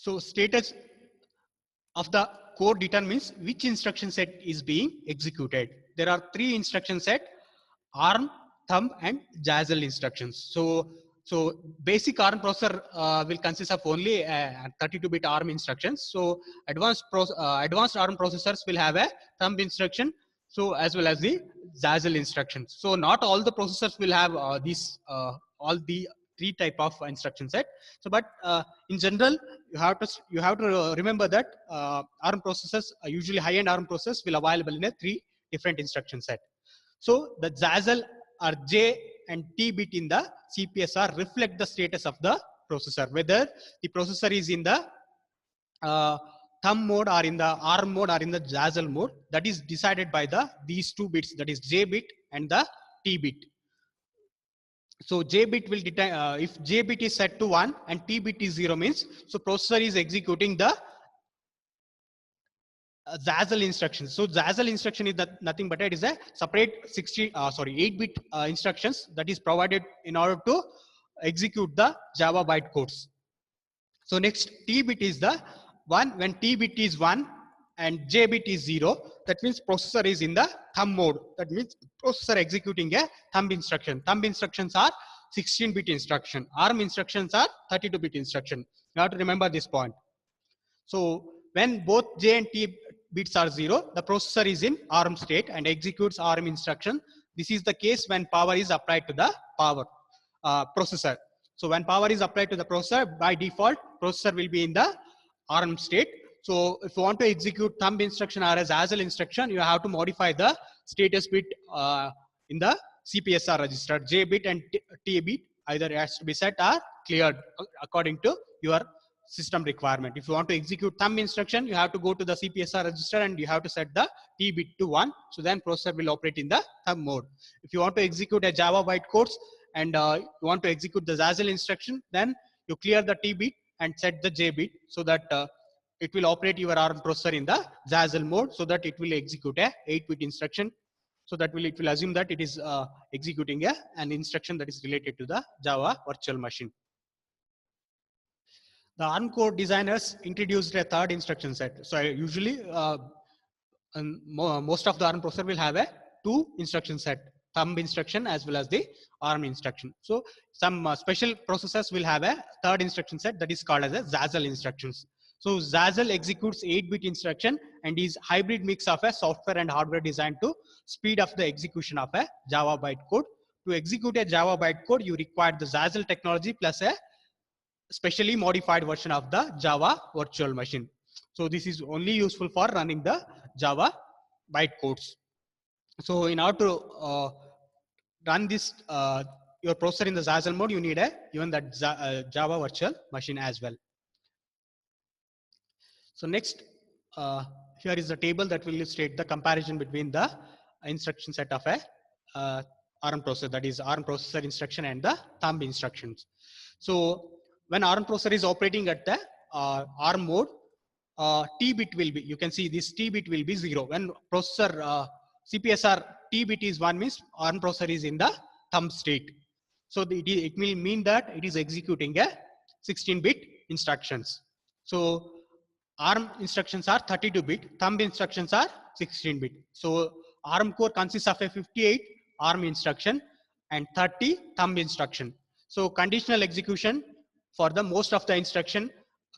So status of the code determines which instruction set is being executed. There are three instruction set: ARM, thumb, and Jazzel instructions. So basic ARM processor will consist of only 32-bit ARM instructions. So advanced ARM processors will have a thumb instruction, so as well as the Jazzel instructions. So not all the processors will have these all the three type of instruction set. So but in general, you have to remember that ARM processors, usually high-end ARM processors, will available in a three different instruction set. So the Jazzel or J and T bit in the CPSR reflect the status of the processor, whether the processor is in the thumb mode or in the ARM mode or in the Jazzel mode. That is decided by these two bits, that is J bit and the T bit. So J bit will determine, if J bit is set to 1 and T bit is 0 means, so processor is executing the Jazzel instructions. So Jazzel instruction is nothing but it is a separate 8-bit instructions that is provided in order to execute the Java bytecodes. So next, T bit is the 1. When T bit is 1 and J bit is 0, that means processor is in the thumb mode. That means processor executing a thumb instruction. Thumb instructions are 16-bit instruction. ARM instructions are 32-bit instruction. You have to remember this point. So when both J and T bits are 0, the processor is in ARM state and executes ARM instruction. This is the case when power is applied to the processor. So when power is applied to the processor, by default, processor will be in the ARM state. So if you want to execute thumb instruction or as Jazzel instruction, you have to modify the status bit in the CPSR register. J bit and T bit either has to be set or cleared according to your system requirement. If you want to execute thumb instruction, you have to go to the CPSR register and you have to set the T bit to 1. So then processor will operate in the thumb mode. If you want to execute a Java bytecodes and you want to execute the Jazzel instruction, then you clear the T bit and set the J bit so that it will operate your ARM processor in the Jazzel mode, so that it will execute a 8-bit instruction. So that it will assume that it is executing an instruction that is related to the Java virtual machine. The ARM core designers introduced a third instruction set. So usually, most of the ARM processor will have a 2 instruction set: thumb instruction as well as the ARM instruction. So some special processors will have a third instruction set that is called as a Jazzel instructions. So Jazzel executes 8-bit instruction and is hybrid mix of a software and hardware designed to speed up the execution of a Java bytecode. To execute a Java bytecode, you require the Jazzel technology plus a specially modified version of the Java virtual machine. So this is only useful for running the Java bytecodes. So in order to run this your processor in the Jazzel mode, you need even that Java virtual machine as well. So next, here is the table that will illustrate the comparison between the instruction set of a ARM processor, that is ARM processor instruction and the thumb instructions. So when ARM processor is operating at the ARM mode, T bit will be, you can see this T bit will be 0. When processor CPSR T bit is 1 means ARM processor is in the thumb state. So it will mean that it is executing a 16-bit instructions. So ARM instructions are 32-bit, thumb instructions are 16-bit. So ARM core consists of a 58 ARM instruction and 30 thumb instruction. So conditional execution for the most of the instruction,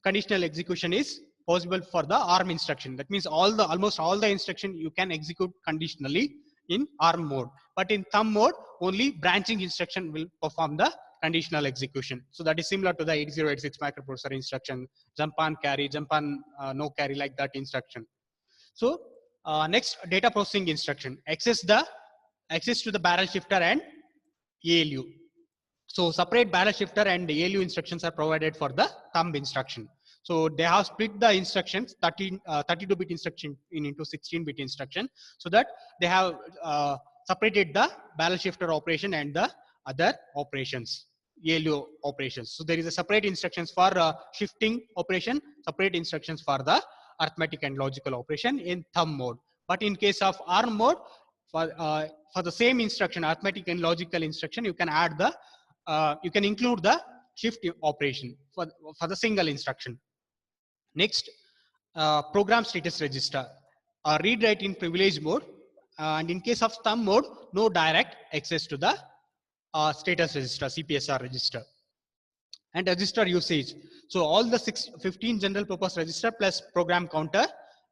conditional execution is possible for the ARM instruction. That means almost all the instruction you can execute conditionally in ARM mode. But in thumb mode, only branching instruction will perform the conditional execution. So that is similar to the 8086 microprocessor instruction: jump on carry, jump on no carry, like that instruction. So next, data processing instruction: access to the barrel shifter and ALU. So separate barrel shifter and ALU instructions are provided for the thumb instruction. So they have split the instructions 32-bit instruction into 16-bit instruction, so that they have separated the barrel shifter operation and the other operations, ALU operations. So there is a separate instructions for shifting operation, separate instructions for the arithmetic and logical operation in thumb mode. But in case of ARM mode, for the same instruction, arithmetic and logical instruction, you can add the you can include the shift operation for the single instruction. Next, program status register. Read write in privilege mode, and in case of thumb mode, no direct access to the status register, CPSR register. And register usage. So all the 15 general purpose register plus program counter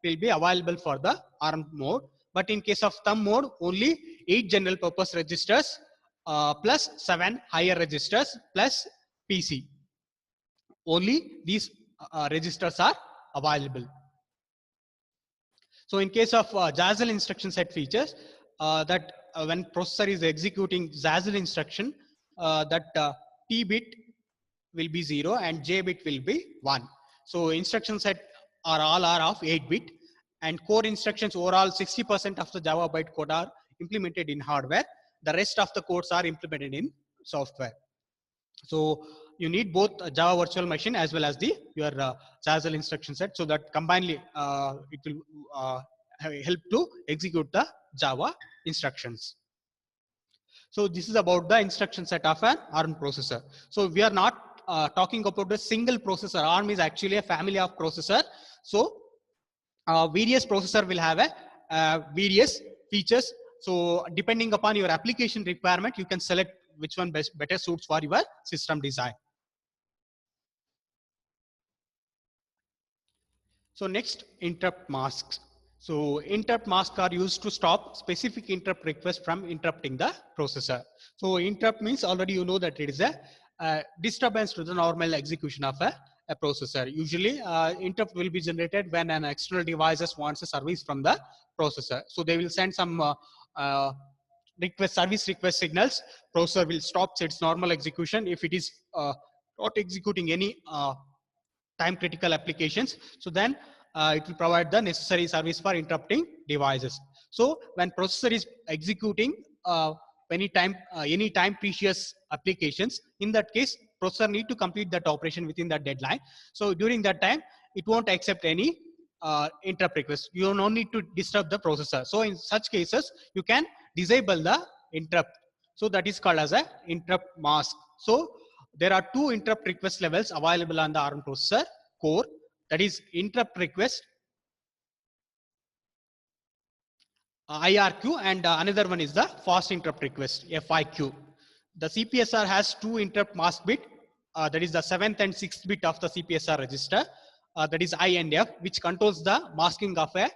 will be available for the ARM mode. But in case of thumb mode, only 8 general purpose registers plus 7 higher registers plus PC. Only these registers are available. So in case of Jazzle instruction set features, that when processor is executing Jazzle instruction, that T bit will be 0 and J bit will be 1. So instruction set are of 8 bit, and core instructions overall 60% of the Java byte code are implemented in hardware. The rest of the codes are implemented in software. So you need both Java virtual machine as well as the your Jazzle instruction set, so that combinedly it will help to execute the Java instructions. So this is about the instruction set of an ARM processor. So we are not talking about a single processor. ARM is actually a family of processor. So various processor will have a various features. So depending upon your application requirement, you can select which one better suits for your system design. So next, interrupt masks. So interrupt masks are used to stop specific interrupt requests from interrupting the processor. So interrupt means already you know that it is a disturbance to the normal execution of a processor. Usually interrupt will be generated when an external devices wants a service from the processor. So they will send some service request signals. Processor will stop its normal execution if it is not executing any time critical applications. So then it will provide the necessary service for interrupting devices. So when processor is executing any time precious applications, in that case processor need to complete that operation within that deadline. So during that time it won't accept any interrupt request. You don't need to disturb the processor. So in such cases you can disable the interrupt. So that is called as a interrupt mask. So there are two interrupt request levels available on the ARM processor core. That is interrupt request IRQ, and another one is the fast interrupt request FIQ. The CPSR has two interrupt mask bit, that is the 7th and 6th bit of the CPSR register, that is I and F, which controls the masking of a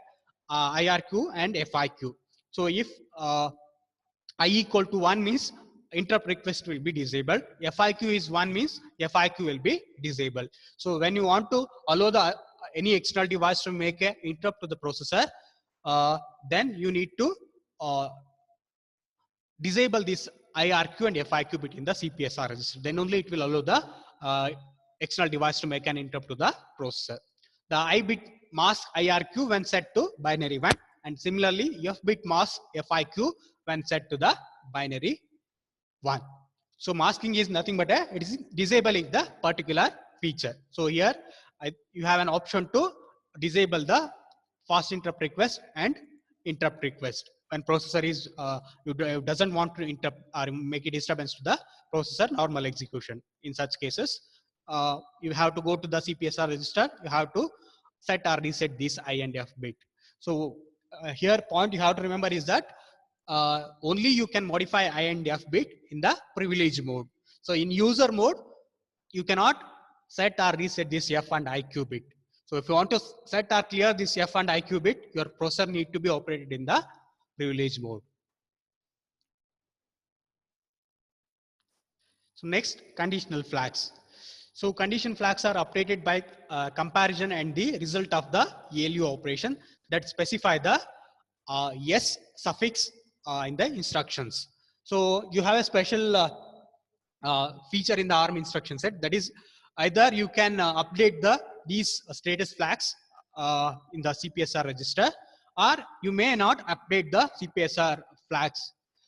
IRQ and FIQ. So if I equal to 1 means interrupt request will be disabled. FIQ is 1 means FIQ will be disabled. So when you want to allow the any external device to make a interrupt to the processor, then you need to disable this IRQ and FIQ bit in the CPSR register. Then only it will allow the external device to make an interrupt to the processor. The I bit mask IRQ when set to binary 1, and similarly F bit mask FIQ when set to the binary 1. So masking is nothing but it is disabling the particular feature. So here you have an option to disable the fast interrupt request and interrupt request when processor is doesn't want to interrupt or make a disturbance to the processor normal execution. In such cases, you have to go to the CPSR register. You have to set or reset this I and F bit. So here point you have to remember is that only you can modify I and F bit in the privilege mode. So in user mode, you cannot set or reset this F and IQ bit. So if you want to set or clear this F and IQ bit, your processor need to be operated in the privilege mode. So next, conditional flags. So condition flags are updated by comparison and the result of the ALU operation that specify the yes suffix in the instructions. So you have a special feature in the ARM instruction set, that is either you can update these status flags in the CPSR register, or you may not update the CPSR flags.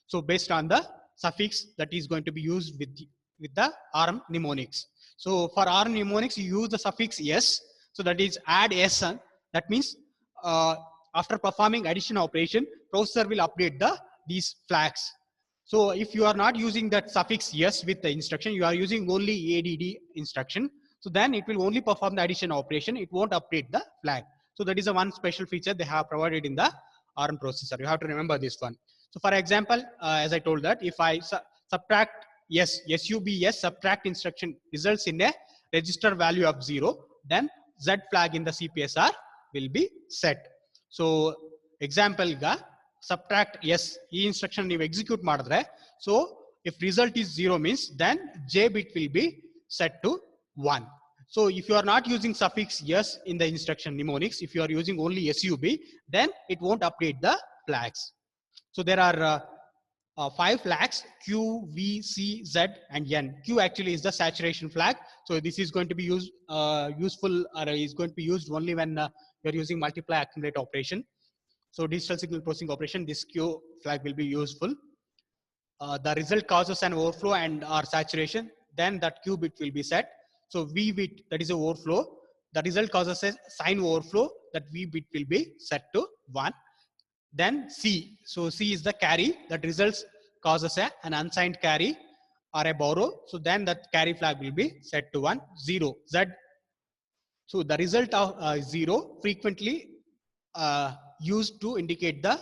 So based on the suffix that is going to be used with the ARM mnemonics. So for ARM mnemonics, you use the suffix yes. So that is add s. That means after performing addition operation, processor will update these flags. So if you are not using that suffix yes with the instruction, you are using only ADD instruction. So then it will only perform the addition operation. It won't update the flag. So that is the one special feature they have provided in the ARM processor. You have to remember this one. So for example, as I told that if I subtract SUBS subtract instruction results in a register value of 0, then Z flag in the CPSR will be set. So example ga subtract yes e instruction you execute madre. So if result is 0 means then J bit will be set to 1. So if you are not using suffix yes in the instruction mnemonics, if you are using only SUB, then it won't update the flags. So there are 5 flags Q, V, C, Z, and N. Q actually is the saturation flag. So this is going to be useful or is going to be used only when you are using multiply accumulate operation. So digital signal processing operation, this Q flag will be useful. The result causes an overflow and or saturation, then that Q bit will be set. So V bit, that is a overflow. The result causes a sign overflow, that V bit will be set to 1. Then C. So C is the carry that results causes an unsigned carry or a borrow. So then that carry flag will be set to 1. 0. Z. So the result of 0 frequently used to indicate the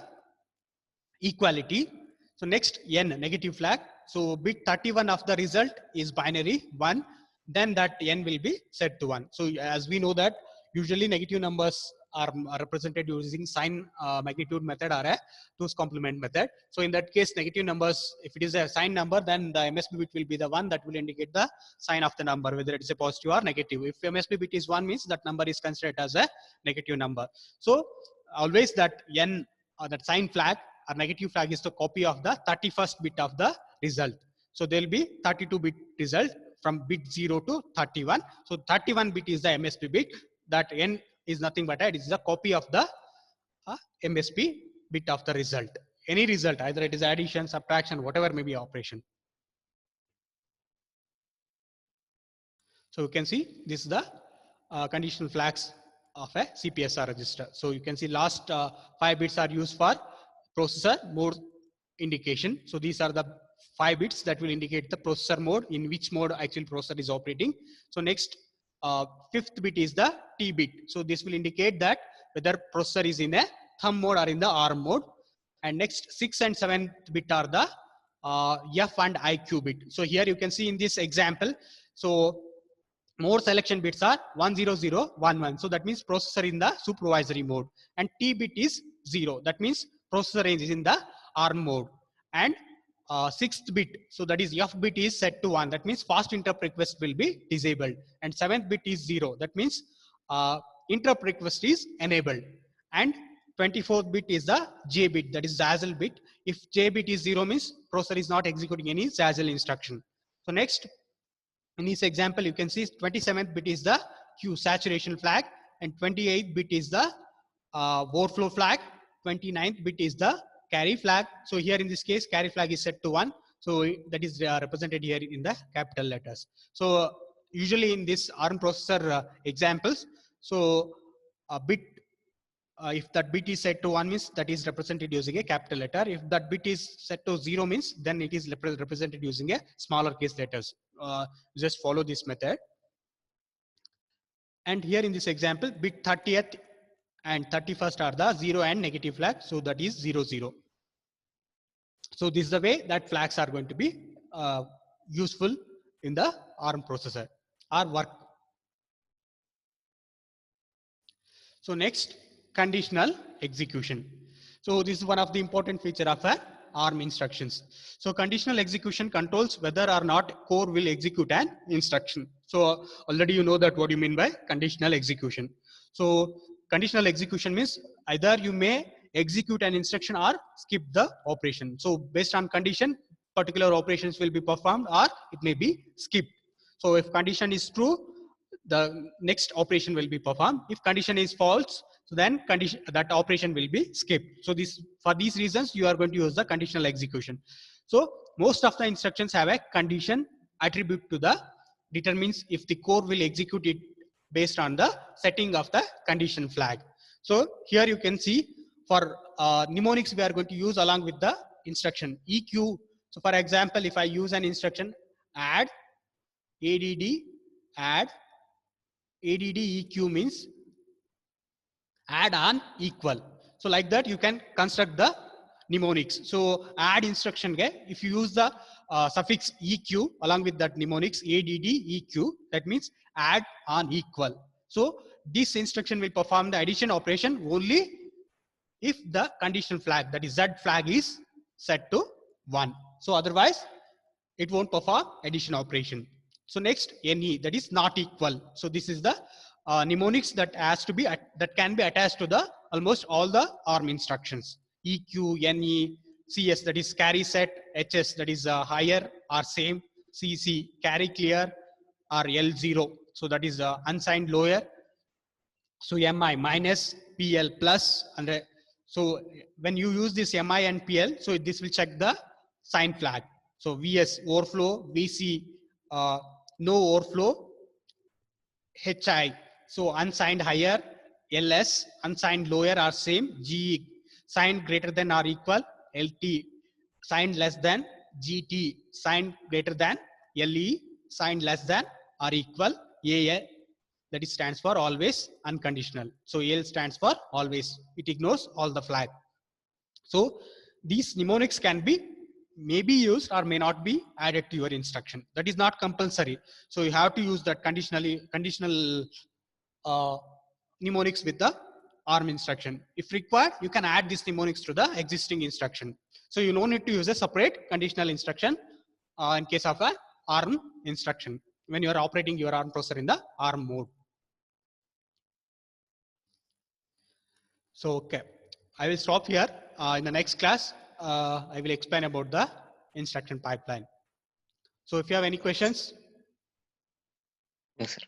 equality. So next N, negative flag. So bit 31 of the result is binary 1, then that N will be set to 1. So as we know that usually negative numbers are represented using sign magnitude method or a 2's complement method. So in that case, negative numbers, if it is a sign number, then the MSB bit will be the one that will indicate the sign of the number, whether it is a positive or negative. If MSB bit is 1 means that number is considered as a negative number. So always that N or that sign flag or negative flag is the copy of the 31st bit of the result. So there will be 32 bit result from bit 0 to 31. So 31 bit is the MSB bit. That N is nothing but it is a copy of the MSB bit of the result. Any result, either it is addition, subtraction, whatever may be operation. So you can see this is the conditional flags of a CPSR register. So you can see last 5 bits are used for processor mode indication. So these are the 5 bits that will indicate the processor mode, in which mode actual processor is operating. So next 5th bit is the T bit. So this will indicate that whether processor is in a thumb mode or in the ARM mode. And next 6th and 7th bit are the F and IQ bit. So here you can see in this example, so more selection bits are 10011. So that means processor in the supervisory mode, and T bit is 0. That means processor range is in the ARM mode. And 6th bit, so that is F bit is set to 1. That means fast interrupt request will be disabled. And 7th bit is 0. That means interrupt request is enabled. And 24th bit is the J bit, that is Zazzle bit. If J bit is 0 means processor is not executing any Zazzle instruction. So next, in this example, you can see 27th bit is the Q saturation flag, and 28th bit is the overflow flag, 29th bit is the carry flag. So here in this case, carry flag is set to 1. So that is represented here in the capital letters. So usually in this ARM processor examples, so a bit, if that bit is set to 1 means that is represented using a capital letter. If that bit is set to 0 means then it is represented using a smaller case letters. Just follow this method. And here in this example, bit 30th and 31st are the 0 and negative flag. So that is 0, 0. So this is the way that flags are going to be useful in the ARM processor or work. So next, conditional execution. So this is one of the important feature of ARM instructions. So conditional execution controls whether or not core will execute an instruction. So already you know that what you mean by conditional execution. So conditional execution means either you may execute an instruction or skip the operation. So based on condition, particular operations will be performed or it may be skipped. So if condition is true, the next operation will be performed. If condition is false, so then that operation will be skipped. So this, for these reasons, you are going to use the conditional execution. So most of the instructions have a condition attribute to the determines if the core will execute it based on the setting of the condition flag. So here you can see for mnemonics we are going to use along with the instruction EQ. So for example, if I use an instruction add, add, ADD EQ means add on equal. So like that you can construct the mnemonics. So add instruction, if you use the suffix EQ along with that mnemonics ADD EQ, that means add on equal. So this instruction will perform the addition operation only if the conditional flag, that is Z flag, is set to 1. So otherwise it won't perform addition operation. So next, NE, that is not equal. So this is the mnemonics that has to be that can be attached to the almost all the ARM instructions. EQ, NE, CS, that is carry set, HS, that is higher or same, CC, carry clear, or L0, so that is unsigned lower. So MI minus, PL plus, and so when you use this MI and PL, so this will check the sign flag. So VS overflow, VC no overflow, HI so unsigned higher, LS unsigned lower or same, GE signed greater than or equal, LT signed less than, GT signed greater than, LE signed less than or equal, AA, that is stands for always unconditional. So AL stands for always, it ignores all the flag. So these mnemonics can be may be used or may not be added to your instruction. That is not compulsory. So you have to use that conditional mnemonics with the ARM instruction. If required, you can add these mnemonics to the existing instruction. So you don't need to use a separate conditional instruction in case of a ARM instruction when you are operating your ARM processor in the ARM mode. So okay, I will stop here. In the next class, I will explain about the instruction pipeline. So if you have any questions. Yes, sir.